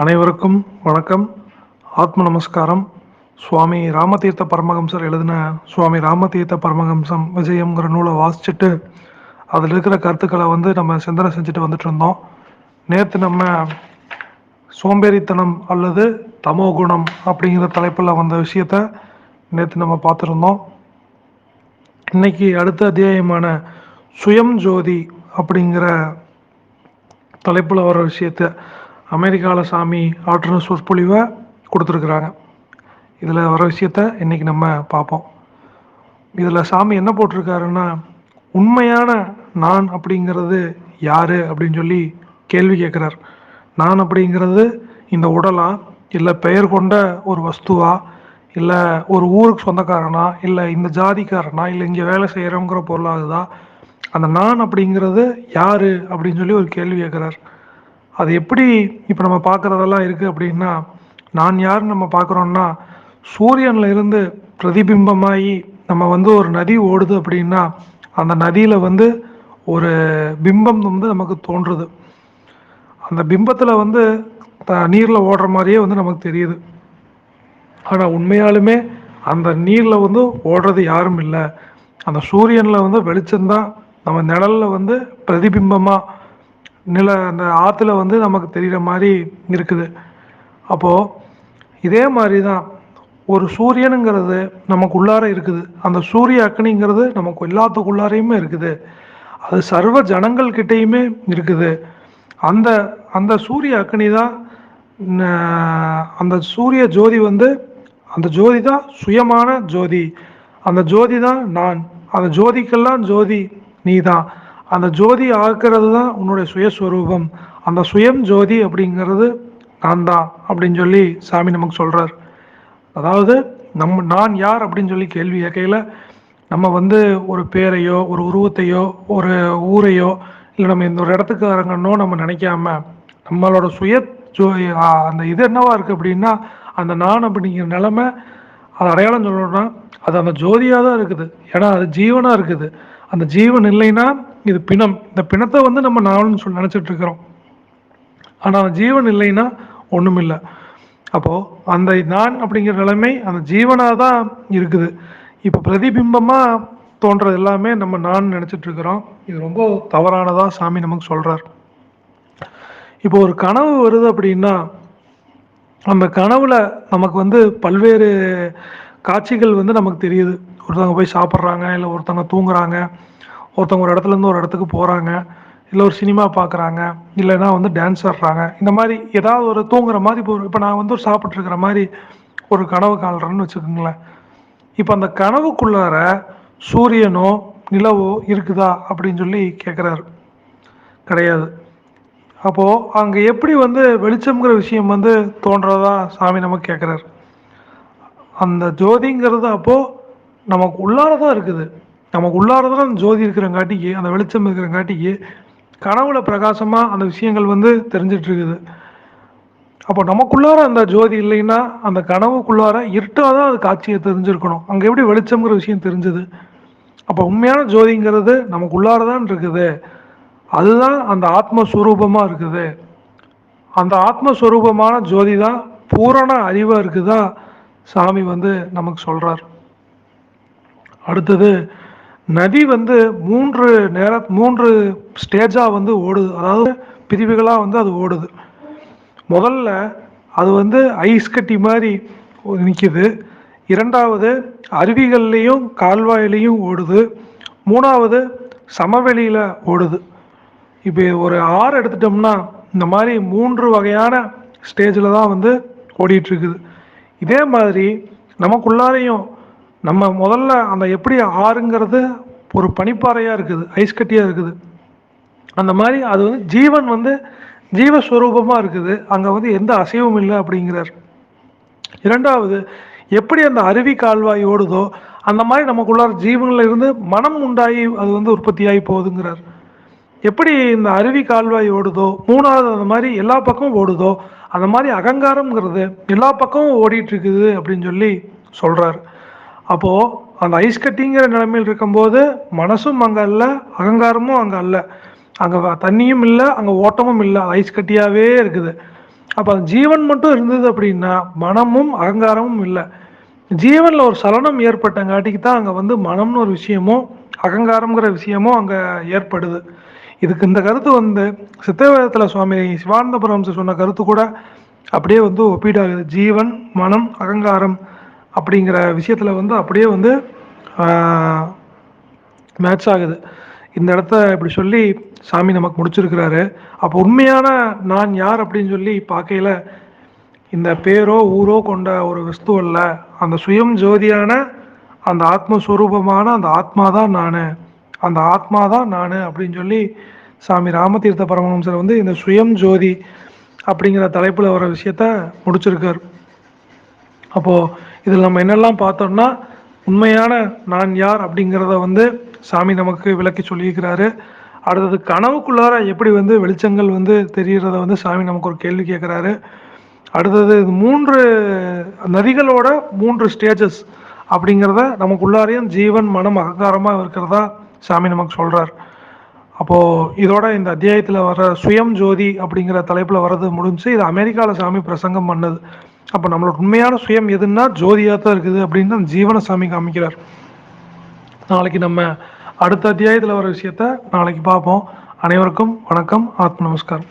அனைவருக்கும் வணக்கம். ஆத்ம நமஸ்காரம். சுவாமி ராமதீர்த்த பரமஹம்சர் எழுதின சுவாமி ராமதீர்த்த பரமஹம்சம் விஜயம்ங்கிற நூலை வாசிச்சுட்டு அதில் இருக்கிற கருத்துக்களை நம்ம சிந்தனை செஞ்சுட்டு வந்துட்டு இருந்தோம். நேற்று நம்ம சோம்பேறித்தனம் அல்லது தமோகுணம் அப்படிங்கிற தலைப்பில் வந்த விஷயத்த நேற்று நம்ம பார்த்துருந்தோம். இன்னைக்கு அடுத்த அத்தியாயமான சுயம் ஜோதி அப்படிங்கிற தலைப்பில் வர விஷயத்த அமெரிக்காவில் சாமி ஆற்றுன சொற்பொழிவை கொடுத்துருக்குறாங்க. இதில் வர விஷயத்த இன்றைக்கி நம்ம பார்ப்போம். இதில் சாமி என்ன போட்டிருக்காருன்னா, உண்மையான நான் அப்படிங்கிறது யார் அப்படின்னு சொல்லி கேள்வி கேட்குறார். நான் அப்படிங்கிறது இந்த உடலா, இல்லை பெயர் கொண்ட ஒரு வஸ்துவா, இல்லை ஒரு ஊருக்கு சொந்தக்காரனா, இல்லை இந்த ஜாதிக்காரனா, இல்லை இங்கே வேலை செய்கிறோங்கிற பொருளாகுதா? அந்த நான் அப்படிங்கிறது யார் அப்படின்னு சொல்லி ஒரு கேள்வி கேட்குறார். அது எப்படி இப்போ நம்ம பார்க்குறதெல்லாம் இருக்குது அப்படின்னா, நான் யாருன்னு நம்ம பார்க்குறோன்னா, சூரியனில் இருந்து பிரதிபிம்பமாகி நம்ம ஒரு நதி ஓடுது அப்படின்னா, அந்த நதியில் ஒரு பிம்பம் நமக்கு தோன்றுது. அந்த பிம்பத்தில் நீரில் ஓடுற மாதிரியே நமக்கு தெரியுது. ஆனால் உண்மையாலுமே அந்த நீரில் ஓடுறது யாரும் இல்லை. அந்த சூரியனில் வெளிச்சம்தான் நம்ம நிழலில் பிரதிபிம்பமாக அந்த ஆற்றுல நமக்கு தெரிகிற மாதிரி இருக்குது. அப்போது இதே மாதிரி தான் ஒரு சூரியனுங்கிறது நமக்கு உள்ளார இருக்குது. அந்த சூரிய அக்னிங்கிறது நமக்கு எல்லாத்துக்குள்ளாரையுமே இருக்குது. அது சர்வ ஜனங்கள்கிட்டையுமே இருக்குது. அந்த அந்த சூரிய அக்னி தான், அந்த சூரிய ஜோதி அந்த ஜோதி தான் சுயமான ஜோதி. அந்த ஜோதி தான் நான். அந்த ஜோதிக்கெல்லாம் ஜோதி நீ தான். அந்த ஜோதி ஆக்குறது தான் உன்னுடைய சுயஸ்வரூபம். அந்த சுயம் ஜோதி அப்படிங்கிறது நான் தான் அப்படின்னு சொல்லி சாமி நமக்கு சொல்கிறார். அதாவது நான் யார் அப்படின்னு சொல்லி கேள்வி கேட்கையில் நம்ம ஒரு பேரையோ, ஒரு உருவத்தையோ, ஒரு ஊரையோ, இல்லை நம்ம இந்த ஒரு இடத்துக்கு இறங்கணும்னோ நம்ம நினைக்காம நம்மளோட அந்த இது என்னவா இருக்குது அப்படின்னா, அந்த நான் அப்படிங்கிற நிலைமை அது அடையாளம் சொல்லணும்னா அது அந்த ஜோதியாக தான் இருக்குது. ஏன்னா அது ஜீவனாக இருக்குது. அந்த ஜீவன் இல்லைன்னா இது பிணம். இந்த பிணத்தை நம்ம நானும் சொல்லி நினச்சிட்டு இருக்கிறோம். ஆனால் அந்த ஜீவன் இல்லைன்னா ஒன்றும் இல்லை. அப்போது அந்த நான் அப்படிங்கிற நிலைமை அந்த ஜீவனாக தான் இருக்குது. இப்போ பிரதிபிம்பமாக தோன்றது எல்லாமே நம்ம நான் நினச்சிட்டு இருக்கிறோம். இது ரொம்ப தவறானதாக சாமி நமக்கு சொல்கிறார். இப்போ ஒரு கனவு வருது அப்படின்னா, அந்த கனவுல நமக்கு பல்வேறு காட்சிகள் நமக்கு தெரியுது. ஒருத்தவங்க போய் சாப்பிட்றாங்க, இல்லை ஒருத்தவங்க தூங்குறாங்க, ஒருத்தவங்க ஒரு இடத்துலேருந்து ஒரு இடத்துக்கு போகிறாங்க, இல்லை ஒரு சினிமா பார்க்குறாங்க, இல்லைன்னா டான்ஸ் ஆடுறாங்க. இந்த மாதிரி ஏதாவது ஒரு தூங்குற மாதிரி இப்போ நான் ஒரு சாப்பிட்ருக்கிற மாதிரி ஒரு கனவு காண்றேன்னு வச்சுக்கோங்களேன். இப்போ அந்த கனவுக்குள்ளார சூரியனோ நிலவோ இருக்குதா அப்படின்னு சொல்லி கேட்குறாரு. கிடையாது. அப்போது அங்கே எப்படி வெளிச்சம்ங்கிற விஷயம் தோன்றதா சாமி நமக்கு கேட்குறாரு. அந்த ஜோதிங்கிறது அப்போது நமக்கு உள்ளார தான் இருக்குது. நமக்கு உள்ளாரதான் அந்த ஜோதி இருக்கிறங்காட்டிக்கு, அந்த வெளிச்சம் இருக்கிறங்காட்டிக்கு கனவுல பிரகாசமாக அந்த விஷயங்கள் தெரிஞ்சிட்டு இருக்குது. அப்போ நமக்குள்ளார அந்த ஜோதி இல்லைன்னா அந்த கனவுக்குள்ளார இருட்டாக தான் அது காட்சியை தெரிஞ்சிருக்கணும். அங்கே எப்படி வெளிச்சம்ங்கிற விஷயம் தெரிஞ்சுது? அப்போ உண்மையான ஜோதிங்கிறது நமக்குள்ளார தான் இருக்குது. அதுதான் அந்த ஆத்மஸ்வரூபமாக இருக்குது. அந்த ஆத்மஸ்வரூபமான ஜோதி தான் பூரண அறிவாக இருக்குதா சாமி நமக்கு சொல்கிறார். அடுத்தது, நதி 3 ஸ்டேஜாக ஓடுது. அதாவது பிரிவுகளாக அது ஓடுது. முதல்ல அது ஐஸ் கட்டி மாதிரி நிற்கிது. இரண்டாவது அருவிகள்லேயும் கால்வாயிலையும் ஓடுது. மூணாவது சமவெளியில் ஓடுது. இப்போ ஒரு ஆறு எடுத்துட்டோம்னா இந்த மாதிரி 3 வகையான ஸ்டேஜில் தான் ஓடிட்டுருக்குது. இதே மாதிரி நமக்குள்ளாரையும் நம்ம முதல்ல அந்த எப்படி ஆறுங்கிறது ஒரு பனிப்பாறையாக இருக்குது, ஐஸ் கட்டியாக இருக்குது. அந்த மாதிரி அது ஜீவன் ஜீவஸ்வரூபமாக இருக்குது. அங்கே எந்த அசைவும் இல்லை அப்படிங்கிறார். இரண்டாவது, எப்படி அந்த அருவி கால்வாய் ஓடுதோ அந்த மாதிரி நமக்குள்ளார ஜீவனில் இருந்து மனம் உண்டாகி அது உற்பத்தியாகி போகுதுங்கிறார். எப்படி இந்த அருவி கால்வாய் ஓடுதோ, மூணாவது அந்த மாதிரி எல்லா பக்கமும் ஓடுதோ, அந்த மாதிரி அகங்காரம்ங்கிறது எல்லா பக்கமும் ஓடிட்டு இருக்குது அப்படின்னு சொல்லி சொல்கிறார். அப்போது அந்த ஐஸ் கட்டிங்கிற நிலைமையில் இருக்கும்போது மனசும் அங்கே இல்லை, அகங்காரமும் அங்கே இல்லை. அங்கே தண்ணியும் இல்லை, அங்கே ஓட்டமும் இல்லை, ஐஸ் கட்டியாகவே இருக்குது. அப்போ அந்த ஜீவன் மட்டும் இருந்தது அப்படின்னா மனமும் அகங்காரமும் இல்லை. ஜீவனில் ஒரு சலனம் ஏற்பட்டங்காட்டிக்கு தான் அங்கே வந்து மனம்னு ஒரு விஷயமும் அகங்காரம்ங்கிற விஷயமும் அங்கே ஏற்படுது. இதுக்கு இந்த கருத்து வந்து சித்தவேதத்தில் சுவாமி சிவானந்த பரமஹம்சர் சொன்ன கருத்து கூட அப்படியே வந்து ஒப்பீடாகுது. ஜீவன், மனம், அகங்காரம் அப்படிங்கிற விஷயத்தில் வந்து அப்படியே வந்து மேட்ச் ஆகுது. இந்த இடத்த இப்படி சொல்லி சாமி நமக்கு முடிச்சிருக்கிறாரு. அப்போ உண்மையான நான் யார் அப்படின்னு சொல்லி பார்க்கையில் இந்த பேரோ ஊரோ கொண்ட ஒரு வஸ்து அல்ல, அந்த சுயம் ஜோதியான அந்த ஆத்மஸ்வரூபமான அந்த ஆத்மா தான் நான், அந்த ஆத்மா தான் நான் அப்படின்னு சொல்லி சாமி ராமதீர்த்த பரமஹம்சர் வந்து இந்த சுயம் ஜோதி அப்படிங்கிற தலைப்பில் வர விஷயத்த முடிச்சிருக்கார். அப்போது இதில் நம்ம என்னெல்லாம் பார்த்தோம்னா உண்மையான நான் யார் அப்படிங்கிறத வந்து சாமி நமக்கு விளக்கி சொல்லியிருக்கிறாரு. அடுத்தது கனவுக்குள்ளார எப்படி வந்து வெளிச்சங்கள் வந்து தெரிகிறத வந்து சாமி நமக்கு ஒரு கேள்வி கேட்குறாரு. அடுத்தது 3 நதிகளோட 3 ஸ்டேஜஸ் அப்படிங்கிறத நமக்குள்ளாரையும் ஜீவன், மனம், அகங்காரமாக இருக்கிறதா சாமி நமக்கு சொல்கிறார். அப்போது இதோட இந்த அத்தியாயத்தில் வர சுயம் ஜோதி அப்படிங்கிற தலைப்பில் வர்றது முடிஞ்சு. இது அமெரிக்காவில் சாமி பிரசங்கம் பண்ணது. அப்போ நம்மளோட உண்மையான சுயம் எதுன்னா ஜோதியாக தான் இருக்குது அப்படின்னு அந்த ஜீவன சாமி காமிக்கிறார். நாளைக்கு நம்ம அடுத்த அத்தியாயத்தில் வர விஷயத்த நாளைக்கு பார்ப்போம். அனைவருக்கும் வணக்கம். ஆத்ம நமஸ்காரம்.